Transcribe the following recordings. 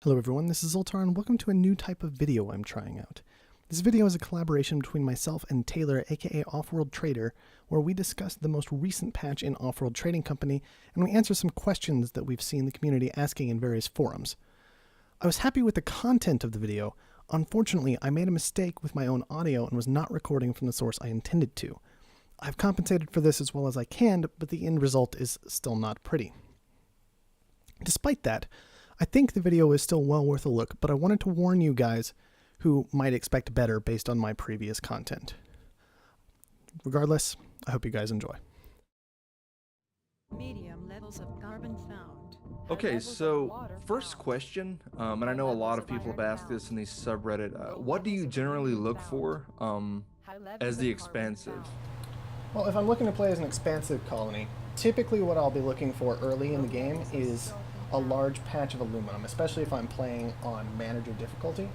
Hello everyone, this is Zoltar and welcome to a new type of video I'm trying out. This video is a collaboration between myself and Taylor, aka Offworld Trader, where we discuss the most recent patch in Offworld Trading Company and we answer some questions that we've seen the community asking in various forums. I was happy with the content of the video. Unfortunately, I made a mistake with my own audio and was not recording from the source I intended to. I've compensated for this as well as I can, but the end result is still not pretty. Despite that, I think the video is still well worth a look, but I wanted to warn you guys who might expect better based on my previous content. Regardless, I hope you guys enjoy. Medium levels of carbon found. Okay, so first question, and I know a lot of people have asked this in the subreddit, what do you generally look for as the expansive? Well, if I'm looking to play as an expansive colony, typically what I'll be looking for early in the game is a large patch of aluminum, especially if I'm playing on manager difficulty,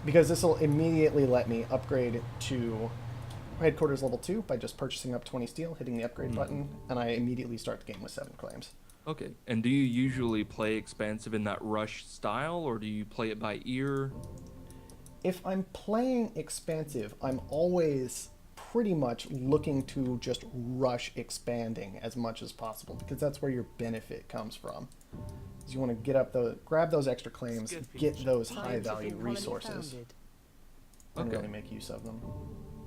because this will immediately let me upgrade to headquarters level 2 by just purchasing up 20 steel, hitting the upgrade button, and I immediately start the game with 7 claims. Okay, and do you usually play expansive in that rush style, or do you play it by ear? If I'm playing expansive, I'm always pretty much looking to just rush expanding as much as possible, because that's where your benefit comes from. You want to get up grab those extra claims, get those high value resources, and really make use of them.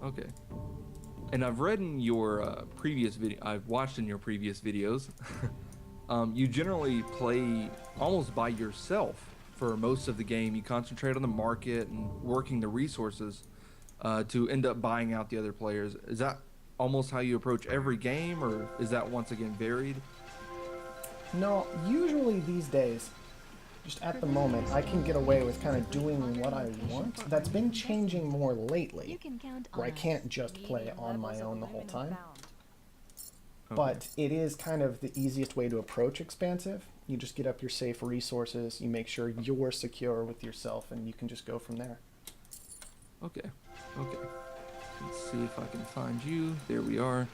Okay. And I've read in your previous video, I've watched in your previous videos, you generally play almost by yourself for most of the game. You concentrate on the market and working the resources to end up buying out the other players. Is that almost how you approach every game, or is that once again varied? No, usually these days, just at the moment, I can get away with kind of doing what I want. That's been changing more lately, where I can't just play on my own the whole time. But it is kind of the easiest way to approach expansive. You just get up your safe resources, you make sure you're secure with yourself, and you can just go from there. Okay, okay. Let's see if I can find you. There we are.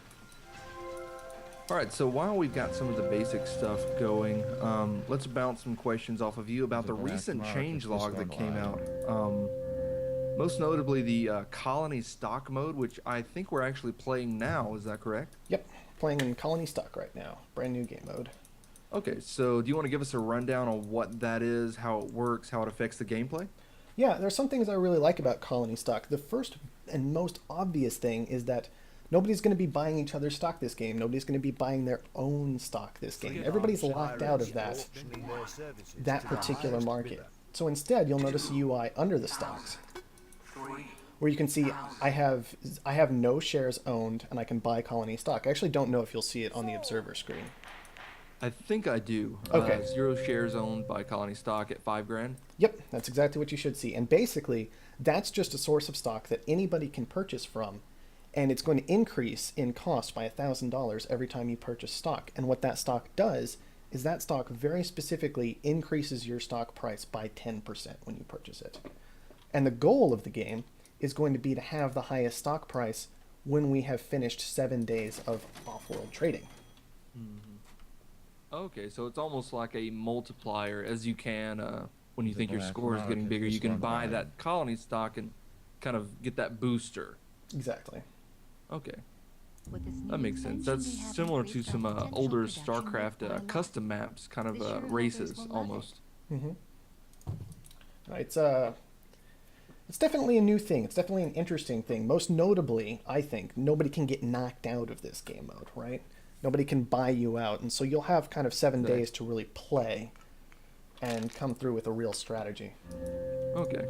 Alright, so while we've got some of the basic stuff going, let's bounce some questions off of you about the recent changelog that came out. Most notably the colony stock mode, which I think we're actually playing now, is that correct? Yep, playing in colony stock right now. Brand new game mode. Okay, so do you want to give us a rundown on what that is, how it works, how it affects the gameplay? Yeah, there's some things I really like about colony stock. The first and most obvious thing is that nobody's going to be buying each other's stock this game. Nobody's going to be buying their own stock this game. Everybody's locked out of that particular market. So instead, you'll notice a UI under the stocks, where you can see I have no shares owned, and I can buy colony stock. I actually don't know if you'll see it on the observer screen. I think I do. Okay. 0 shares owned by colony stock at 5 grand. Yep, that's exactly what you should see. And basically, that's just a source of stock that anybody can purchase from, and it's going to increase in cost by $1,000 every time you purchase stock. And what that stock does is that stock very specifically increases your stock price by 10% when you purchase it. And the goal of the game is going to be to have the highest stock price when we have finished 7 days of off-world trading. Okay, so it's almost like a multiplier, as you can, when you think your score is getting bigger, you can buy that colony stock and kind of get that booster. Exactly. Okay, that makes sense. That's similar to some older StarCraft custom maps, kind of races, almost. It's definitely a new thing. It's definitely an interesting thing. Most notably, I think, nobody can get knocked out of this game mode, right? Nobody can buy you out, and so you'll have kind of 7 days to really play and come through with a real strategy. Okay.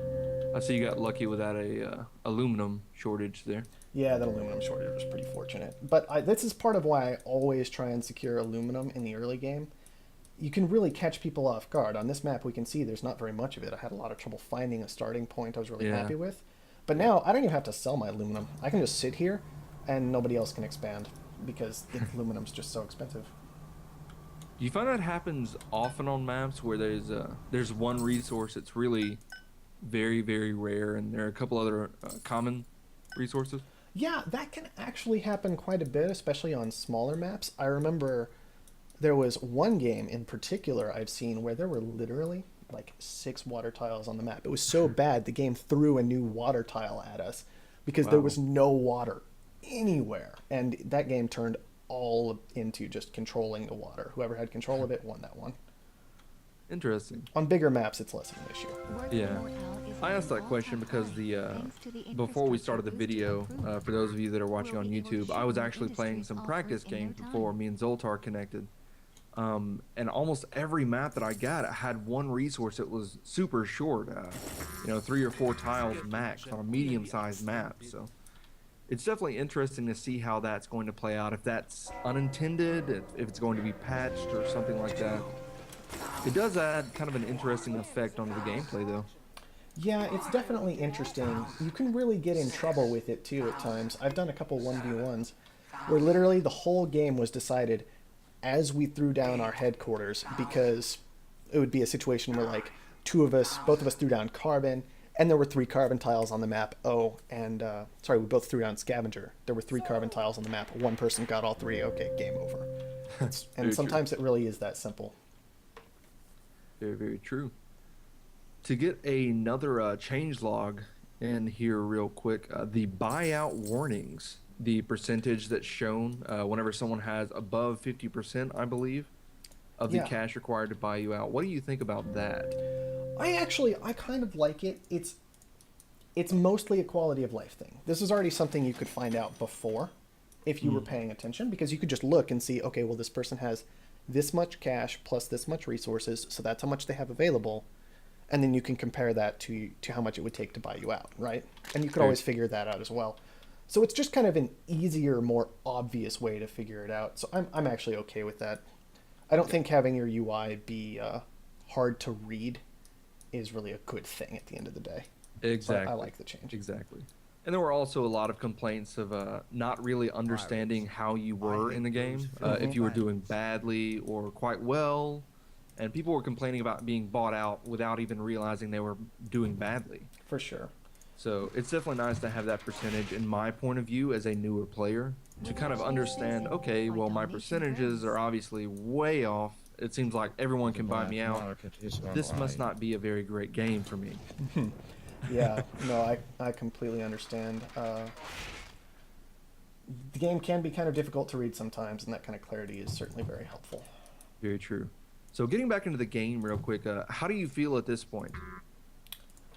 I see you got lucky without a aluminum shortage there. Yeah, that aluminum shortage was pretty fortunate. But this is part of why I always try and secure aluminum in the early game. You can really catch people off guard. On this map, we can see there's not very much of it. I had a lot of trouble finding a starting point I was really happy with. But now, I don't even have to sell my aluminum. I can just sit here, and nobody else can expand, because the aluminum's just so expensive. Do you find that happens often on maps where there's one resource that's really very, very rare, and there are a couple other common resources? Yeah, that can actually happen quite a bit, especially on smaller maps. I remember there was one game in particular I've seen where there were literally like 6 water tiles on the map. It was so bad the game threw a new water tile at us because there was no water anywhere, and that game turned all into just controlling the water. Whoever had control of it won that one. Interesting. On bigger maps, it's less of an issue. Yeah. I asked that question because before we started the video, for those of you that are watching on YouTube, I was actually playing some practice games before me and Zoltar connected. And almost every map that I got had one resource that was super short, 3 or 4 tiles max on a medium-sized map. So it's definitely interesting to see how that's going to play out, if that's unintended, if it's going to be patched or something like that. It does add kind of an interesting effect onto the gameplay, though. Yeah, it's definitely interesting. You can really get in trouble with it, too, at times. I've done a couple 1v1s where literally the whole game was decided as we threw down our headquarters, because it would be a situation where, like, both of us threw down carbon, and there were 3 carbon tiles on the map. Oh, and, sorry, we both threw down scavenger. There were 3 carbon tiles on the map. One person got all 3. Okay, game over. And sometimes it really is that simple. Very, very true. To get another change log in here real quick, the buyout warnings, the percentage that's shown whenever someone has above 50%, I believe, of the cash required to buy you out. What do you think about that? I kind of like it. It's mostly a quality of life thing. This is already something you could find out before if you were paying attention, because you could just look and see, okay, well, this person has this much cash plus this much resources, so that's how much they have available, and then you can compare that to how much it would take to buy you out, right? And you could always figure that out as well. So it's just kind of an easier, more obvious way to figure it out. So I'm actually okay with that. I don't think having your UI be hard to read is really a good thing at the end of the day. Exactly. But I like the change. Exactly. And there were also a lot of complaints of not really understanding how you were in the game, if you were doing badly or quite well. And people were complaining about being bought out without even realizing they were doing badly. For sure. So it's definitely nice to have that percentage, in my point of view, as a newer player, to kind of understand, okay, well, my percentages are obviously way off. It seems like everyone can buy me out. This must not be a very great game for me. Yeah, no, I completely understand. The game can be kind of difficult to read sometimes, and that kind of clarity is certainly very helpful. Very true. So getting back into the game real quick, how do you feel at this point?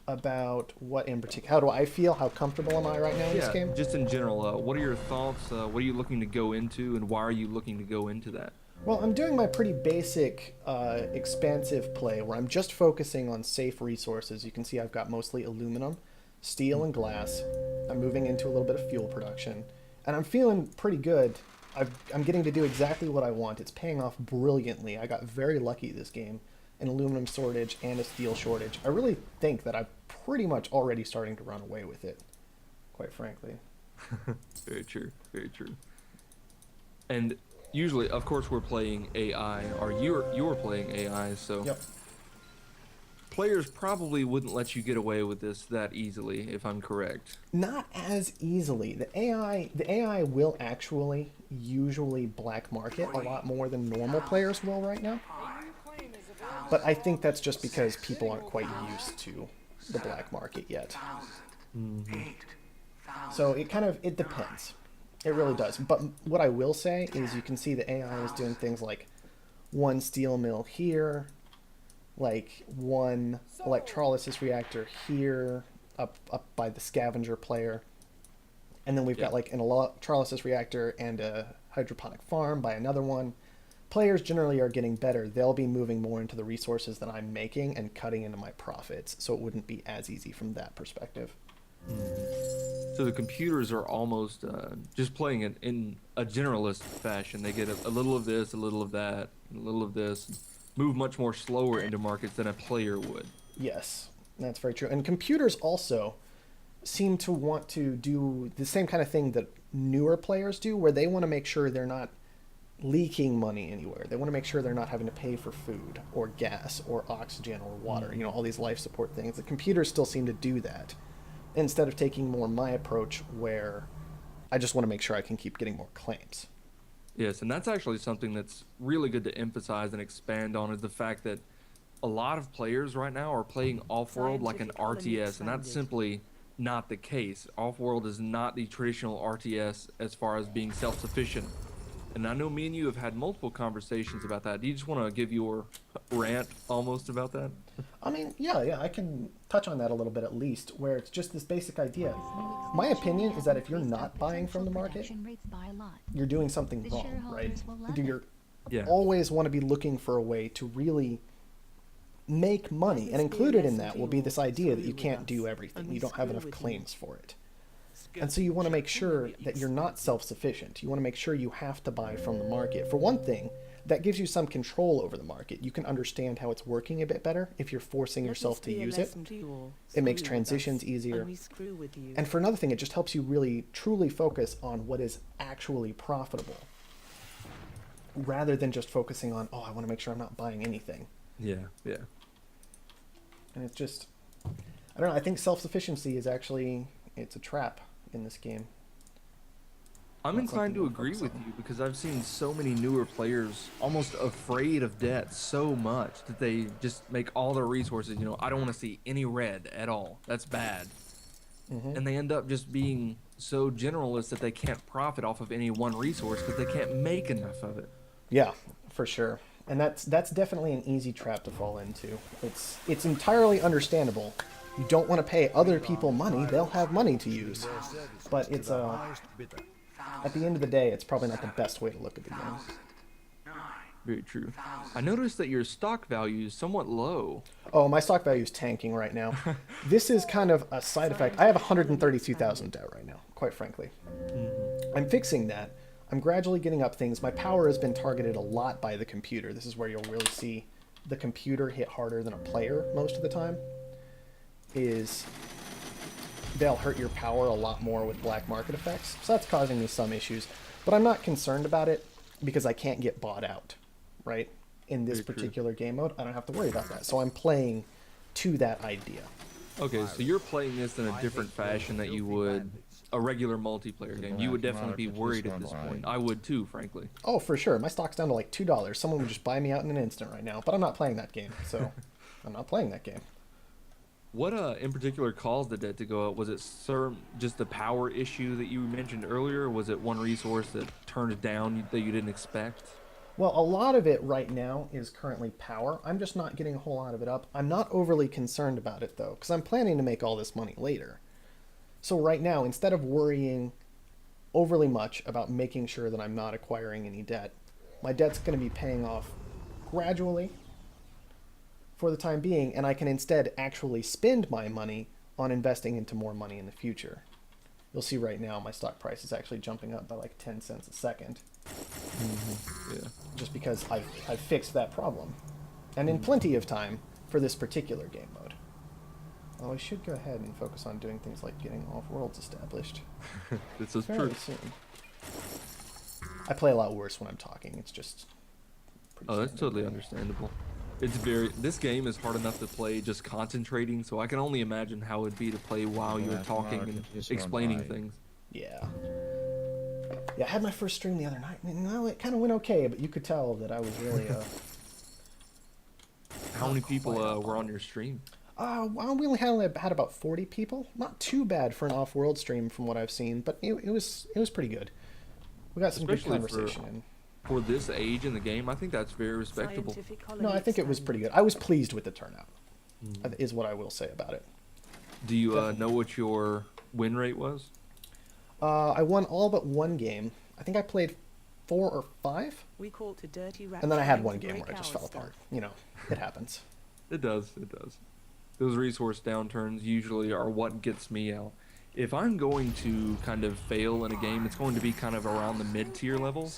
About what in particular? How do I feel? How comfortable am I right now in this game? Just in general. What are your thoughts? What are you looking to go into, and why are you looking to go into that? Well, I'm doing my pretty basic, expansive play where I'm just focusing on safe resources. You can see I've got mostly aluminum, steel, and glass. I'm moving into a little bit of fuel production, and I'm feeling pretty good. I'm getting to do exactly what I want. It's paying off brilliantly. I got very lucky this game. An aluminum shortage and a steel shortage. I really think that I'm pretty much already starting to run away with it, quite frankly. Very true. Very true. And usually, of course, we're playing AI, or you're playing AI, so Yep. players probably wouldn't let you get away with this that easily, if I'm correct. Not as easily. The AI will actually usually black market a lot more than normal players will right now. But I think that's just because people aren't quite used to the black market yet. So it depends. It really does. But what I will say is you can see the AI is doing things like one steel mill here, like one electrolysis reactor here, up by the scavenger player. And then we've got like an electrolysis reactor and a hydroponic farm by another one. Players generally are getting better. They'll be moving more into the resources that I'm making and cutting into my profits, so it wouldn't be as easy from that perspective. So the computers are almost just playing it in a generalist fashion. They get a little of this, a little of that, a little of this, move much more slower into markets than a player would. Yes, that's very true. And computers also seem to want to do the same kind of thing that newer players do, where they want to make sure they're not leaking money anywhere. They want to make sure they're not having to pay for food or gas or oxygen or water, all these life support things. The computers still seem to do that, instead of taking more my approach where I just want to make sure I can keep getting more claims. Yes, and that's actually something that's really good to emphasize and expand on, is the fact that a lot of players right now are playing Offworld like an Scientific colony RTS, and that's expanded. simply not the case. Offworld is not the traditional RTS as far as being self-sufficient. And I know me and you have had multiple conversations about that. Do you just want to give your rant almost about that? I mean, yeah, I can touch on that a little bit at least, where it's just this basic idea. My opinion is that if you're not buying from the market, you're doing something wrong, right? You're Yeah. always want to be looking for a way to really make money, and included in that will be this idea that you can't do everything. You don't have enough claims for it. And so you want to make sure that you're not self-sufficient. You want to make sure you have to buy from the market. For one thing, that gives you some control over the market. You can understand how it's working a bit better if you're forcing yourself to use it. It makes transitions easier. And for another thing, it just helps you really truly focus on what is actually profitable, rather than just focusing on, oh, I want to make sure I'm not buying anything. Yeah. And it's just, I don't know, I think self-sufficiency is actually, it's a trap in this game. I'm Not inclined something to to agree focus with on. you because I've seen so many newer players almost afraid of debt so much that they just make all their resources, I don't want to see any red at all. That's bad. And they end up just being so generalist that they can't profit off of any one resource because they can't make enough of it. Yeah, for sure. And that's definitely an easy trap to fall into. It's entirely understandable. You don't want to pay other people money; they'll have money to use. But it's at the end of the day, it's probably not the best way to look at the game. Very true. I noticed that your stock value is somewhat low. Oh, my stock value is tanking right now. This is kind of a side effect. I have 132,000 debt right now, quite frankly. I'm fixing that. I'm gradually getting up things. My power has been targeted a lot by the computer. This is where you'll really see the computer hit harder than a player most of the time. They'll hurt your power a lot more with black market effects. So that's causing me some issues. But I'm not concerned about it because I can't get bought out, right? In this particular game mode, I don't have to worry about that. So I'm playing to that idea. Okay, so you're playing this in a different fashion that you would a regular multiplayer game. You would definitely be worried at this point. I would too, frankly. Oh, for sure. My stock's down to like $2. Someone would just buy me out in an instant right now. But I'm not playing that game, so I'm not playing that game. What in particular caused the debt to go up? Was it just the power issue that you mentioned earlier? Or was it one resource that turned down that you didn't expect? Well, a lot of it right now is currently power. I'm just not getting a whole lot of it up. I'm not overly concerned about it, though, because I'm planning to make all this money later. So right now, instead of worrying overly much about making sure that I'm not acquiring any debt, my debt's going to be paying off gradually for the time being, and I can instead actually spend my money on investing into more money in the future. You'll see right now my stock price is actually jumping up by like 10 cents a second. Yeah. Just because I've fixed that problem. And in plenty of time for this particular game mode. Oh, I should go ahead and focus on doing things like getting off-worlds established. This is Very true. soon. I play a lot worse when I'm talking. It's just pretty Oh, that's standard. totally understandable. This game is hard enough to play just concentrating, so I can only imagine how it would be to play while you're talking and explaining things. Yeah. Yeah, I had my first stream the other night, and it kind of went okay, but you could tell that I was really, How many people were on your stream? well, we only had about 40 people. Not too bad for an off-world stream from what I've seen, but it was pretty good. We got some Especially good conversation in. For this age in the game, I think that's very respectable. Scientific No, colony I think it was pretty good. I was pleased with the turnout, is what I will say about it. Do you know what your win rate was? I won all but one game. I think I played 4 or 5, We call it a dirty rat and then I had trying one to game break where I just our fell stuff. apart. You know, it happens. It does. Those resource downturns usually are what gets me out. If I'm going to kind of fail in a game, it's going to be kind of around the mid-tier level.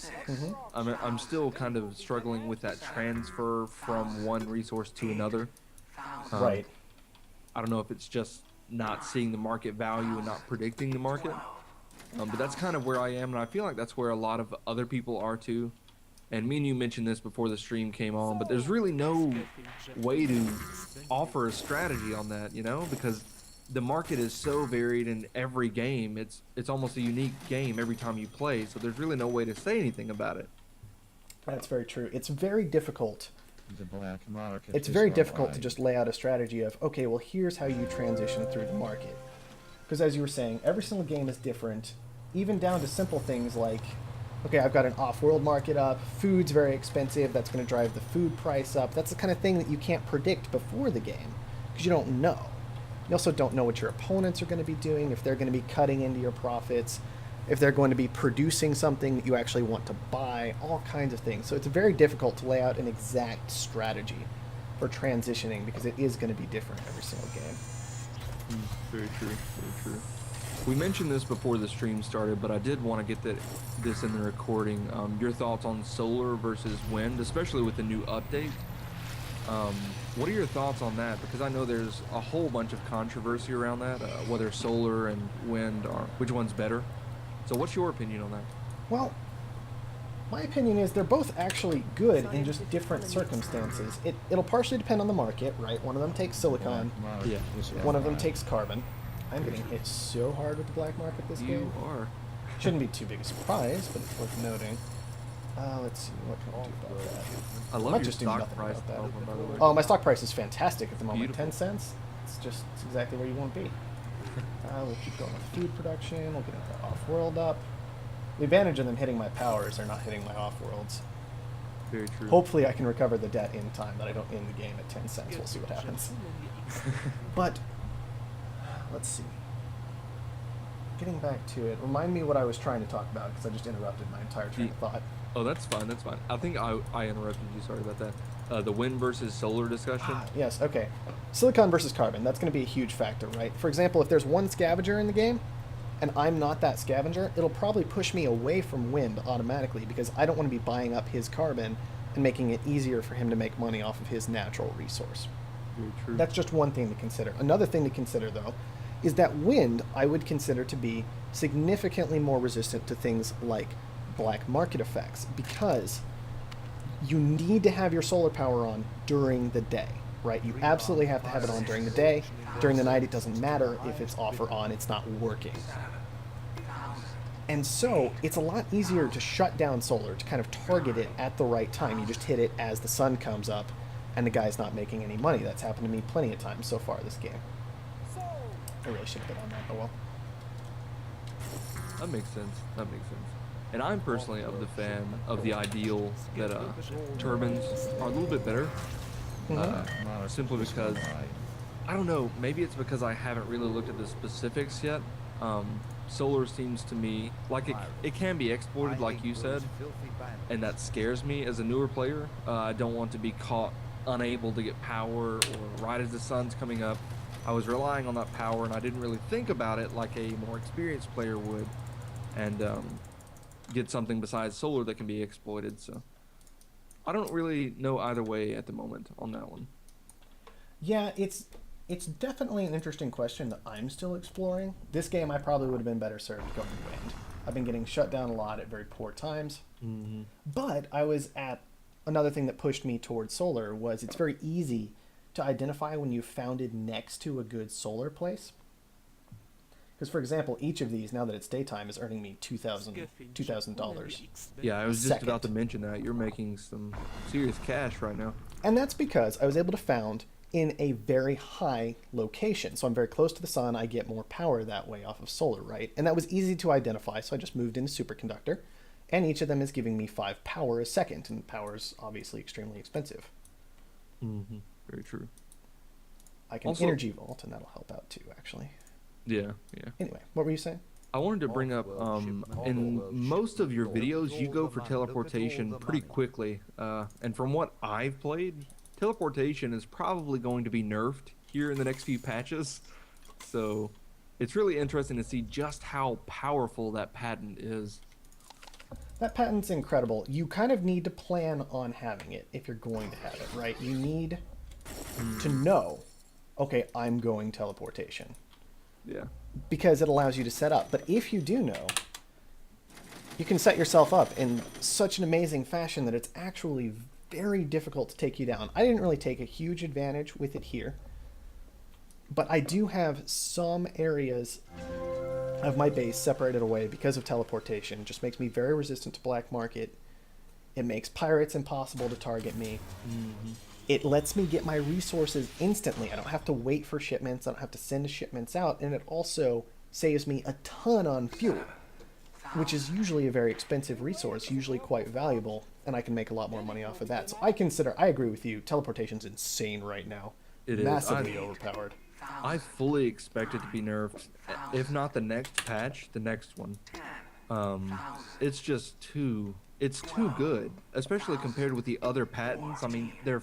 I'm still kind of struggling with that transfer from one resource to another. Right. I don't know if it's just not seeing the market value and not predicting the market. But that's kind of where I am, and I feel like that's where a lot of other people are too. And me and you mentioned this before the stream came on, but there's really no way to offer a strategy on that, because the market is so varied in every game. It's almost a unique game every time you play, so there's really no way to say anything about it. That's very true. It's very difficult The black market it's is very difficult to alive. just lay out a strategy of, okay, well, here's how you transition through the market. Because as you were saying, every single game is different, even down to simple things like, okay, I've got an off-world market up, food's very expensive, that's going to drive the food price up. That's the kind of thing that you can't predict before the game, because you don't know. You also don't know what your opponents are going to be doing, if they're going to be cutting into your profits, if they're going to be producing something that you actually want to buy, all kinds of things. So it's very difficult to lay out an exact strategy for transitioning, because it is going to be different every single game. Very true. Very true. We mentioned this before the stream started, but I did want to get this in the recording. Your thoughts on solar versus wind, especially with the new update. What are your thoughts on that? Because I know there's a whole bunch of controversy around that, whether solar and wind are, which one's better. So what's your opinion on that? Well, my opinion is they're both actually good in just different circumstances. It'll partially depend on the market, right? One of them takes silicon, Yeah. one of them takes carbon. I'm getting hit so hard with the black market this You game. are. Shouldn't be too big a surprise, but it's worth noting. Let's see, what can we do about that? I I love might your just do stock nothing price about that. development, by the way. Oh, my stock price is fantastic at the moment. Beautiful. 10 cents. It's exactly where you want to be. We'll keep going with food production. We'll get into off-world up. The advantage of them hitting my power is they're not hitting my off-worlds. Very true. Hopefully I can recover the debt in time that I don't end the game at 10 cents. We'll see what happens. But, let's see. Getting back to it, remind me what I was trying to talk about, because I just interrupted my entire train of thought. Oh, that's fine. That's fine. I think I interrupted you. Sorry about that. The wind versus solar discussion. Yes, okay. Silicon versus carbon, that's going to be a huge factor, right? For example, if there's one scavenger in the game, and I'm not that scavenger, it'll probably push me away from wind automatically, because I don't want to be buying up his carbon and making it easier for him to make money off of his natural resource. Very true. That's just one thing to consider. Another thing to consider, though, is that wind I would consider to be significantly more resistant to things like black market effects, because you need to have your solar power on during the day, right? You absolutely have to have it on during the day. During the night, it doesn't matter if it's off or on, it's not working. And so it's a lot easier to shut down solar, to kind of target it at the right time. You just hit it as the sun comes up and the guy's not making any money. That's happened to me plenty of times so far this game. I really should have been on that, oh well. That makes sense. That makes sense. And I'm personally of the fan of the ideal that turbines are a little bit better. Simply because, I don't know, maybe it's because I haven't really looked at the specifics yet. Solar seems to me like it can be exploited, like you said, and that scares me as a newer player. I don't want to be caught unable to get power, or right as the sun's coming up, I was relying on that power and I didn't really think about it like a more experienced player would, and get something besides solar that can be exploited. So I don't really know either way at the moment on that one. Yeah, it's definitely an interesting question that I'm still exploring. This game I probably would have been better served going wind. I've been getting shut down a lot at very poor times. Mm-hmm. But I was at another thing that pushed me towards solar was it's very easy to identify when you've founded next to a good solar place. Because, for example, each of these, now that it's daytime, is earning me $2,000. Yeah, I was just Second. about to mention that. You're making some serious cash right now. And that's because I was able to found in a very high location. So I'm very close to the sun. I get more power that way off of solar, right? And that was easy to identify, so I just moved into superconductor. And each of them is giving me 5 power a second, and power is obviously extremely expensive. Mm-hmm. Very true. I can Also- energy vault, and that'll help out too, actually. Yeah, yeah. Anyway, what were you saying? I wanted to bring up, in most of your videos, you go for teleportation pretty quickly. And from what I've played, teleportation is probably going to be nerfed here in the next few patches. So it's really interesting to see just how powerful that patent is. That patent's incredible. You kind of need to plan on having it if you're going to have it, right? You need to know, okay, I'm going teleportation. Yeah. Because it allows you to set up. But if you do know, you can set yourself up in such an amazing fashion that it's actually very difficult to take you down. I didn't really take a huge advantage with it here, but I do have some areas of my base separated away because of teleportation. It just makes me very resistant to black market, It makes pirates impossible to target me. Mm-hmm. It lets me get my resources instantly. I don't have to wait for shipments. I don't have to send shipments out. And it also saves me a ton on fuel, which is usually a very expensive resource, usually quite valuable, and I can make a lot more money off of that. So I agree with you. Teleportation's insane right now. It is. Massively overpowered. I fully expect it to be nerfed, if not the next patch, the next one. It's just it's too good, especially compared with the other patents. I mean, they're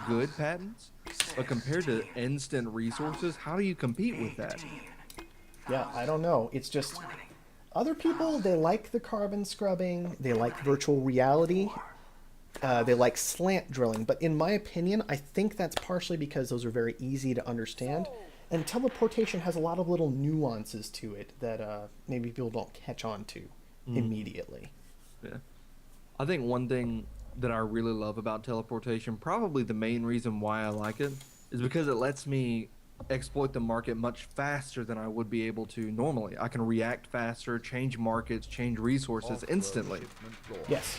good patents, but compared to instant resources, how do you compete with that? Yeah, I don't know. It's just other people, they like the carbon scrubbing, they like virtual reality, they like slant drilling, but in my opinion, I think that's partially because those are very easy to understand, and teleportation has a lot of little nuances to it that maybe people don't catch on to immediately. Yeah. I think one thing that I really love about teleportation, probably the main reason why I like it, is because it lets me exploit the market much faster than I would be able to normally. I can react faster, change markets, change resources instantly. Yes,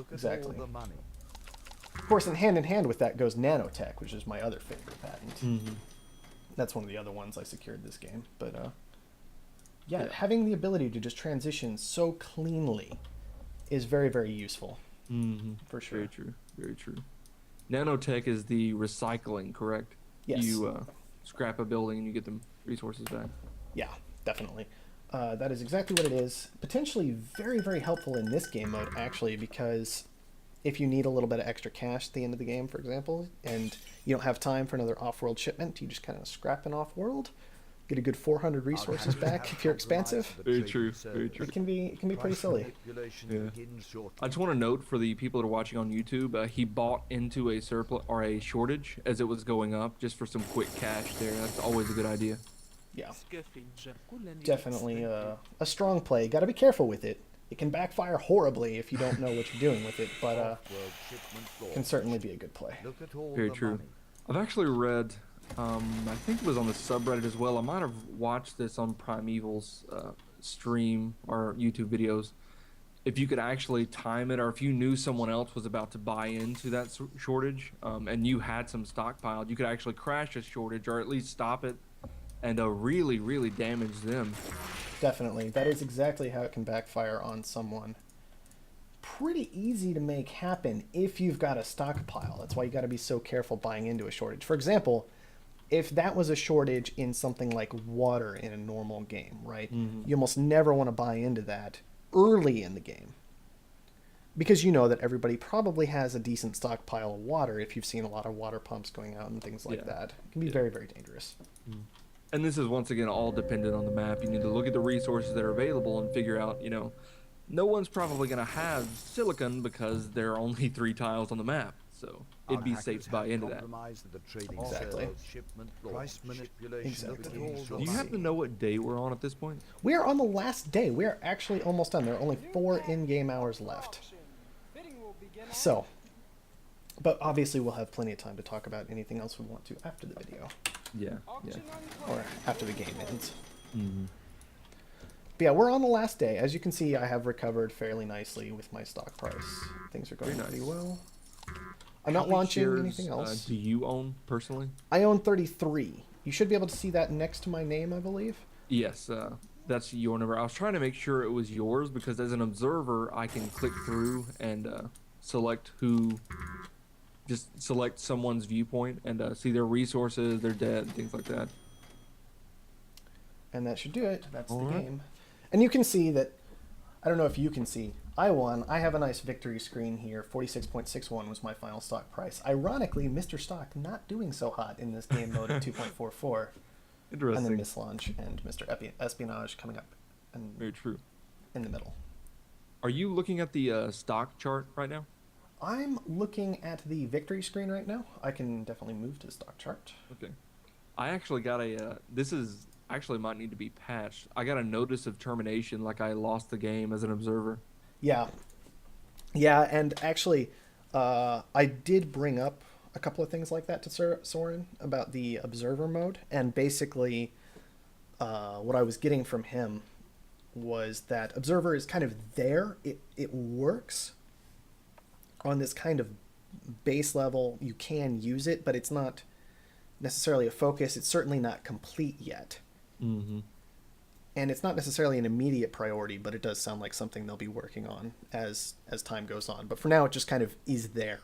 exactly. Of course, in hand with that goes nanotech, which is my other favorite patent. Mm-hmm. That's one of the other ones I secured this game. But yeah, having the ability to just transition so cleanly is very, very useful. Mm-hmm. For sure. Very true. Very true. Nanotech is the recycling, correct? Yes. You scrap a building and you get the resources back. Yeah, definitely. That is exactly what it is. Potentially very, very helpful in this game mode, actually, because if you need a little bit of extra cash at the end of the game, for example, and you don't have time for another off-world shipment, you just kind of scrap an off-world, get a good 400 resources back if you're expansive. Very true. Very true. It can be pretty silly. Yeah. I just want to note for the people that are watching on YouTube, he bought into a surplus or a shortage as it was going up, just for some quick cash there. That's always a good idea. Yeah, definitely a strong play. Got to be careful with it. It can backfire horribly if you don't know what you're doing with it, but can certainly be a good play. Very true. I've actually read, I think it was on the subreddit as well. I might have watched this on Primeval's stream or YouTube videos. If you could actually time it, or if you knew someone else was about to buy into that shortage, and you had some stockpiled, you could actually crash a shortage or at least stop it and really, really damage them. Definitely. That is exactly how it can backfire on someone. Pretty easy to make happen if you've got a stockpile. That's why you got to be so careful buying into a shortage. For example, if that was a shortage in something like water in a normal game, right? Mm-hmm. You almost never want to buy into that early in the game, because you know that everybody probably has a decent stockpile of water if you've seen a lot of water pumps going out and things like that. It can be very, very dangerous. Mm. And this is once again all dependent on the map. You need to look at the resources that are available and figure out, no one's probably going to have silicon because there are only 3 tiles on the map. So it'd be safe to buy into that. Exactly. Do you happen to know what day we're on at this point? We are on the last day. We are actually almost done. There are only 4 in-game hours left. So, but obviously we'll have plenty of time to talk about anything else we want to after the video. Yeah. Or after the game ends. Mm-hmm. But yeah, we're on the last day. As you can see, I have recovered fairly nicely with my stock price. Things are going pretty well. I'm not launching anything else. Do you own personally? I own 33. You should be able to see that next to my name, I believe. Yes, that's your number. I was trying to make sure it was yours because as an observer, I can click through and just select someone's viewpoint and see their resources, their debt, things like that. And that should do it. That's the game. And you can see that, I don't know if you can see, I won. I have a nice victory screen here. 46.61 was my final stock price. Ironically, Mr. Stock not doing so hot in this game mode at 2.44. Interesting. And then Miss Launch and Mr. Espionage coming up. And very true. In the middle. Are you looking at the stock chart right now? I'm looking at the victory screen right now. I can definitely move to the stock chart. Okay. I actually got this is actually might need to be patched. I got a notice of termination, like I lost the game as an observer. Yeah, and actually, I did bring up a couple of things like that to Soren about the observer mode, and basically, what I was getting from him was that observer is kind of there. It works, on this kind of base level, you can use it, but it's not necessarily a focus. It's certainly not complete yet. Mm-hmm. And it's not necessarily an immediate priority, but it does sound like something they'll be working on as time goes on. But for now, it just kind of is there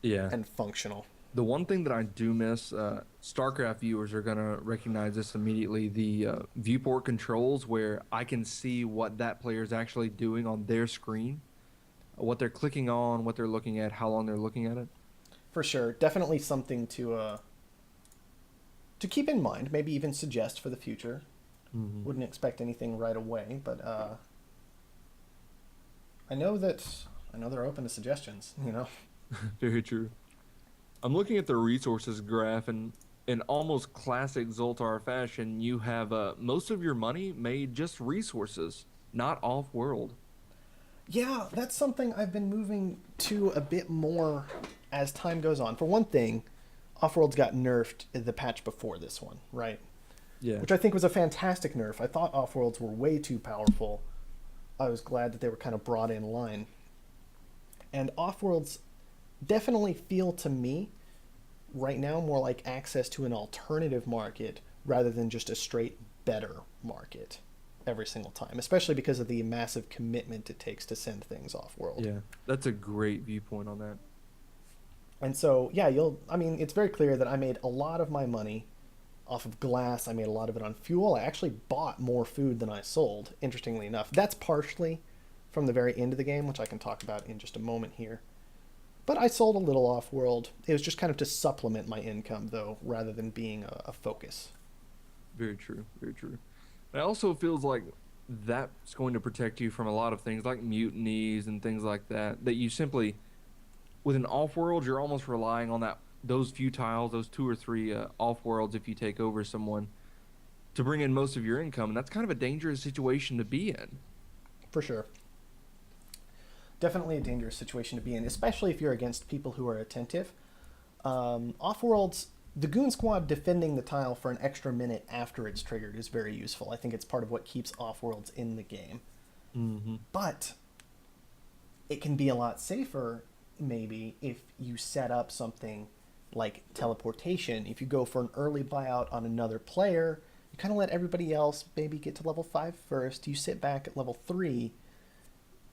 Yeah. and functional. The one thing that I do miss, StarCraft viewers are gonna recognize this immediately. The viewport controls, where I can see what that player is actually doing on their screen, what they're clicking on, what they're looking at, how long they're looking at it. For sure. Definitely something to keep in mind, maybe even suggest for the future. Mm-hmm. Wouldn't expect anything right away, but I know they're open to suggestions, you know. Very true. I'm looking at the resources graph, and in almost classic Zoltar fashion, you have most of your money made just resources, not off-world. Yeah, that's something I've been moving to a bit more as time goes on. For one thing, Offworld's got nerfed the patch before this one, right? Yeah. Which I think was a fantastic nerf. I thought Offworlds were way too powerful. I was glad that they were kind of brought in line. And Offworlds definitely feel to me right now more like access to an alternative market rather than just a straight better market every single time, especially because of the massive commitment it takes to send things off world. Yeah, that's a great viewpoint on that. And so, yeah, it's very clear that I made a lot of my money off of glass. I made a lot of it on fuel. I actually bought more food than I sold, interestingly enough. That's partially from the very end of the game, which I can talk about in just a moment here. But I sold a little off-world. It was just kind of to supplement my income, though, rather than being a focus. Very true, very true. It also feels like that's going to protect you from a lot of things like mutinies and things like that, that you simply, with an off-world, you're almost relying on those few tiles, those two or three off-worlds if you take over someone, to bring in most of your income, and that's kind of a dangerous situation to be in. For sure. Definitely a dangerous situation to be in, especially if you're against people who are attentive. Off-worlds, the Goon Squad defending the tile for an extra minute after it's triggered is very useful. I think it's part of what keeps off-worlds in the game. Mm-hmm. But it can be a lot safer, maybe, if you set up something like teleportation. If you go for an early buyout on another player, you kind of let everybody else maybe get to level 5 first. You sit back at level 3.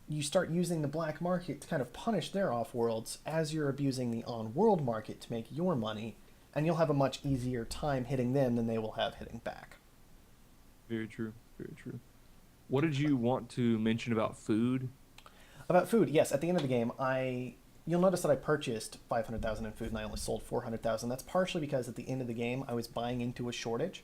You start using the black market to kind of punish their off-worlds as you're abusing the on-world market to make your money, and you'll have a much easier time hitting them than they will have hitting back. Very true, very true. What did you want to mention about food? About food, yes. At the end of the game, you'll notice that I purchased 500,000 in food and I only sold 400,000. That's partially because at the end of the game, I was buying into a shortage,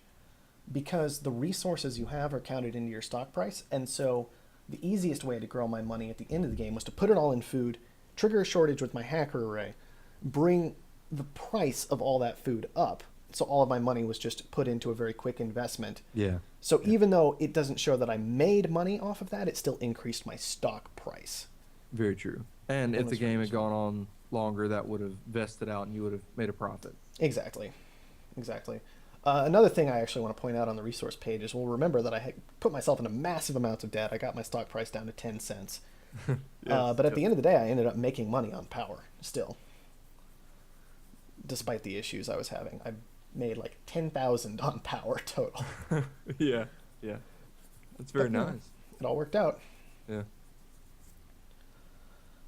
because the resources you have are counted into your stock price, and so the easiest way to grow my money at the end of the game was to put it all in food, trigger a shortage with my hacker array, bring the price of all that food up, so all of my money was just put into a very quick investment. Yeah. So even though it doesn't show that I made money off of that, it still increased my stock price. Very true. And if the game had gone on longer, that would have vested out and you would have made a profit. Exactly. Another thing I actually want to point out on the resource page is, well, remember that I had put myself in a massive amount of debt. I got my stock price down to 10 cents. But at the end of the day, I ended up making money on power still. Despite the issues I was having, I made like 10,000 on power total. Yeah. That's very nice. It all worked out. Yeah.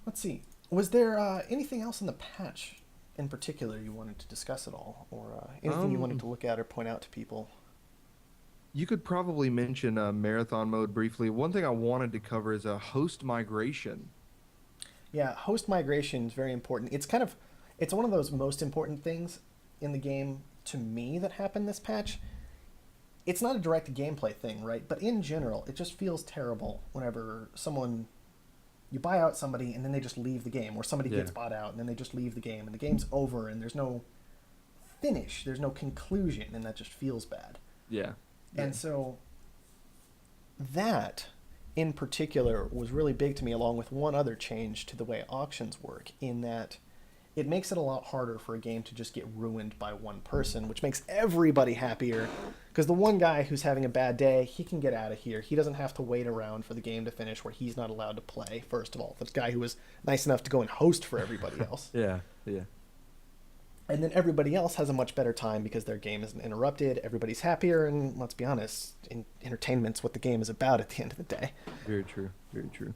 Let's see. Was there anything else in the patch in particular you wanted to discuss at all, or anything you wanted to look at or point out to people? You could probably mention marathon mode briefly. One thing I wanted to cover is a host migration. Yeah, host migration is very important. It's one of those most important things in the game to me that happened this patch. It's not a direct gameplay thing, right? But in general, it just feels terrible whenever you buy out somebody and then they just leave the game, or somebody gets bought out and then they just leave the game and the game's over and there's no finish, there's no conclusion, and that just feels bad. Yeah. And so that in particular was really big to me, along with one other change to the way auctions work, in that it makes it a lot harder for a game to just get ruined by one person, which makes everybody happier Because the one guy who's having a bad day, he can get out of here. He doesn't have to wait around for the game to finish where he's not allowed to play, first of all. This guy who was nice enough to go and host for everybody else. Yeah. And then everybody else has a much better time because their game isn't interrupted. Everybody's happier, and let's be honest, entertainment's what the game is about at the end of the day. Very true. Very true.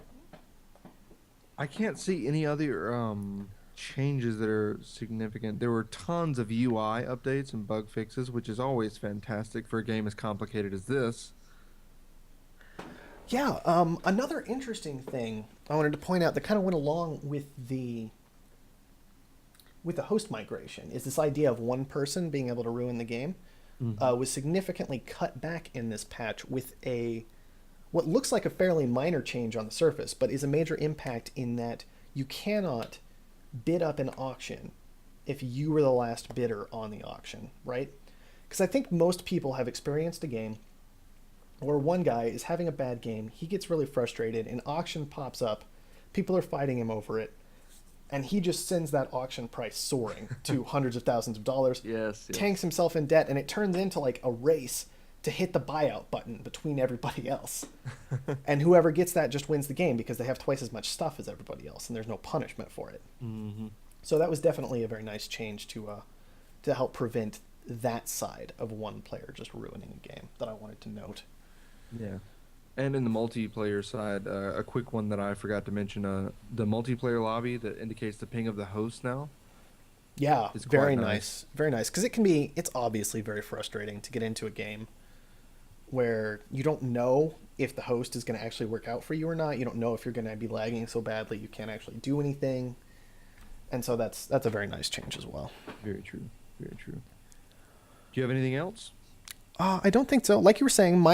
I can't see any other changes that are significant. There were tons of UI updates and bug fixes, which is always fantastic for a game as complicated as this. Yeah, another interesting thing I wanted to point out that kind of went along with the host migration is this idea of one person being able to ruin the game. Was significantly cut back in this patch with what looks like a fairly minor change on the surface, but is a major impact in that you cannot bid up an auction if you were the last bidder on the auction, right? Because I think most people have experienced a game where one guy is having a bad game, he gets really frustrated, an auction pops up, people are fighting him over it, and he just sends that auction price soaring to hundreds of thousands of dollars, Yes. tanks himself in debt, and it turns into like a race to hit the buyout button between everybody else. And whoever gets that just wins the game because they have twice as much stuff as everybody else, and there's no punishment for it. Mm-hmm. So that was definitely a very nice change to help prevent that side of one player just ruining a game that I wanted to note. Yeah. And in the multiplayer side, a quick one that I forgot to mention, the multiplayer lobby that indicates the ping of the host now. Yeah, It's very quite nice. Very nice. Because it's obviously very frustrating to get into a game where you don't know if the host is going to actually work out for you or not. You don't know if you're going to be lagging so badly you can't actually do anything. And so that's a very nice change as well. Very true. Very true. Do you have anything else? I don't think so. Like you were saying,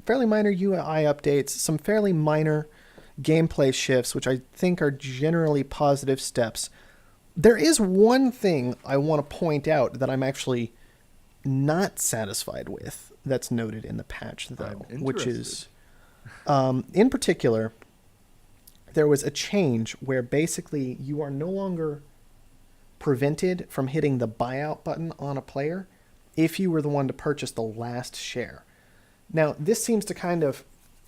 fairly minor UI updates, some fairly minor gameplay shifts, which I think are generally positive steps. There is one thing I want to point out that I'm actually not satisfied with that's noted in the patch, though, which is, in particular, there was a change where basically you are no longer prevented from hitting the buyout button on a player if you were the one to purchase the last share. Now, this seems to kind of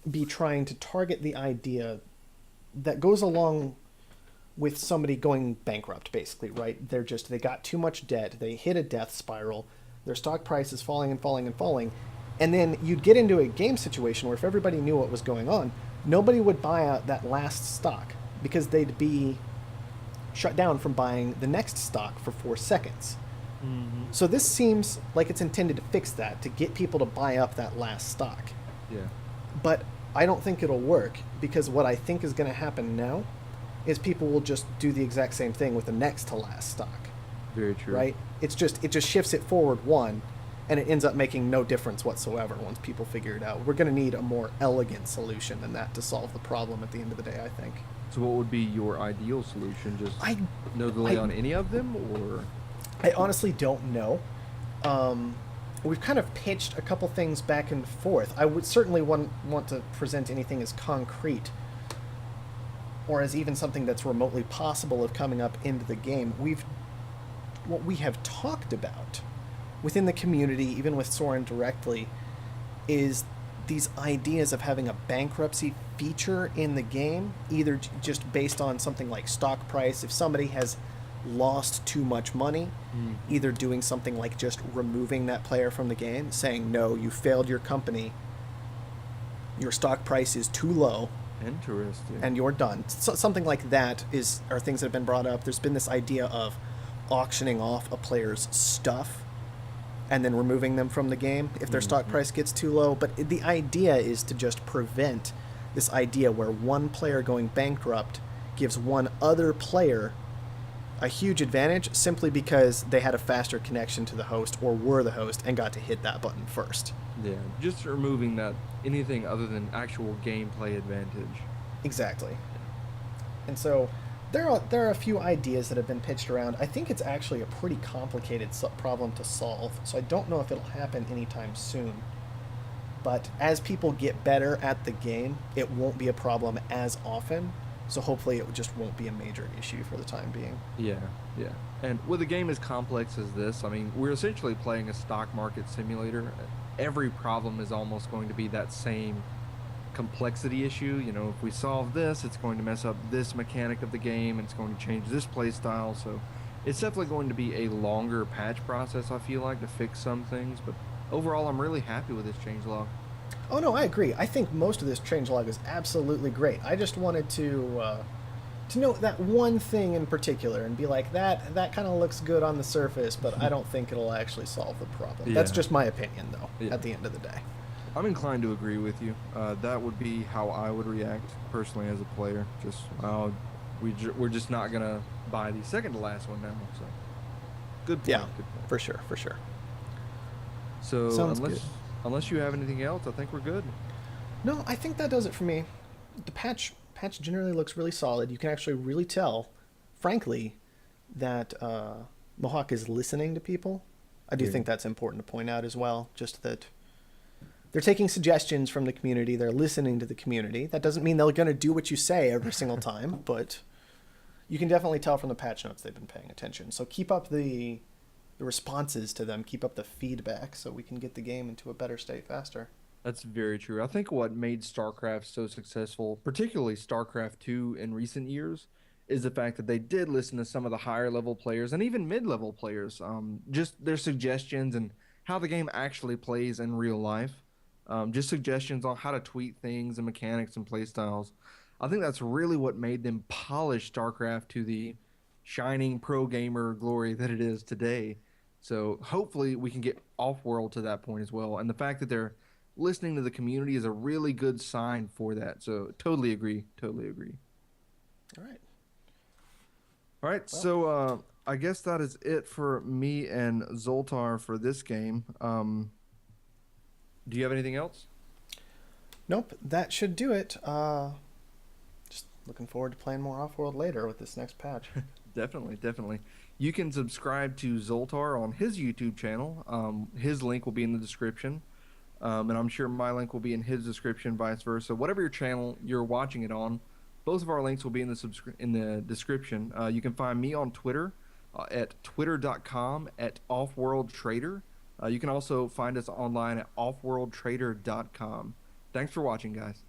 be trying to target the idea that goes along with somebody going bankrupt, basically, right? They got too much debt, they hit a death spiral, their stock price is falling and falling and falling, and then you'd get into a game situation where if everybody knew what was going on, nobody would buy out that last stock because they'd be shut down from buying the next stock for 4 seconds. Mm-hmm. So this seems like it's intended to fix that, to get people to buy up that last stock. Yeah. But I don't think it'll work because what I think is going to happen now is people will just do the exact same thing with the next to last stock. Very true. Right? It just shifts it forward one, and it ends up making no difference whatsoever once people figure it out. We're going to need a more elegant solution than that to solve the problem at the end of the day, I think. So what would be your ideal solution? Just no delay on any of them, or? I honestly don't know. We've kind of pitched a couple things back and forth. I would certainly want to present anything as concrete or as even something that's remotely possible of coming up into the game. What we have talked about within the community, even with Soren directly, is these ideas of having a bankruptcy feature in the game, either just based on something like stock price. If somebody has lost too much money, either doing something like just removing that player from the game, saying, no, you failed your company, your stock price is too low, Interesting. and you're done. So, something like that are things that have been brought up. There's been this idea of auctioning off a player's stuff and then removing them from the game if their stock price gets too low. But the idea is to just prevent this idea where one player going bankrupt gives one other player a huge advantage simply because they had a faster connection to the host or were the host and got to hit that button first. Yeah, just removing that anything other than actual gameplay advantage. Exactly. And so there are a few ideas that have been pitched around. I think it's actually a pretty complicated problem to solve, so I don't know if it'll happen anytime soon. But as people get better at the game, it won't be a problem as often. So hopefully it just won't be a major issue for the time being. Yeah, yeah. And with a game as complex as this, I mean, we're essentially playing a stock market simulator. Every problem is almost going to be that same complexity issue. You know, if we solve this, it's going to mess up this mechanic of the game, and it's going to change this play style. So it's definitely going to be a longer patch process, I feel like, to fix some things. But overall, I'm really happy with this changelog. Oh no, I agree. I think most of this changelog is absolutely great. I just wanted to note that one thing in particular and be like, that kind of looks good on the surface, but I don't think it'll actually solve the problem. That's Yeah. just my opinion, though. Yeah. At the end of the day. I'm inclined to agree with you. That would be how I would react personally as a player. Just we're just not gonna buy the second to last one now. So good point. Yeah, Good point. for sure, for sure. So Sounds unless good. unless you have anything else, I think we're good. No, I think that does it for me. The patch generally looks really solid. You can actually really tell, frankly, that Mohawk is listening to people. I do Yeah. think that's important to point out as well. Just that they're taking suggestions from the community. They're listening to the community. That doesn't mean they're going to do what you say every single time, but you can definitely tell from the patch notes they've been paying attention. So keep up the responses to them. Keep up the feedback so we can get the game into a better state faster. That's very true. I think what made StarCraft so successful, particularly StarCraft 2 in recent years, is the fact that they did listen to some of the higher level players and even mid level players, just their suggestions and how the game actually plays in real life, just suggestions on how to tweak things and mechanics and play styles. I think that's really what made them polish StarCraft to the shining pro gamer glory that it is today. So hopefully we can get Offworld to that point as well. And the fact that they're listening to the community is a really good sign for that. So totally agree. Totally agree. All right. All right. Well. So I guess that is it for me and Zoltar for this game. Do you have anything else? Nope, that should do it. Just looking forward to playing more Offworld later with this next patch. Definitely, definitely. You can subscribe to Zoltar on his YouTube channel. His link will be in the description. And I'm sure my link will be in his description, vice versa. Whatever your channel you're watching it on, both of our links will be in the description. You can find me on Twitter at twitter.com at OffworldTrader. You can also find us online at offworldtrader.com. Thanks for watching, guys.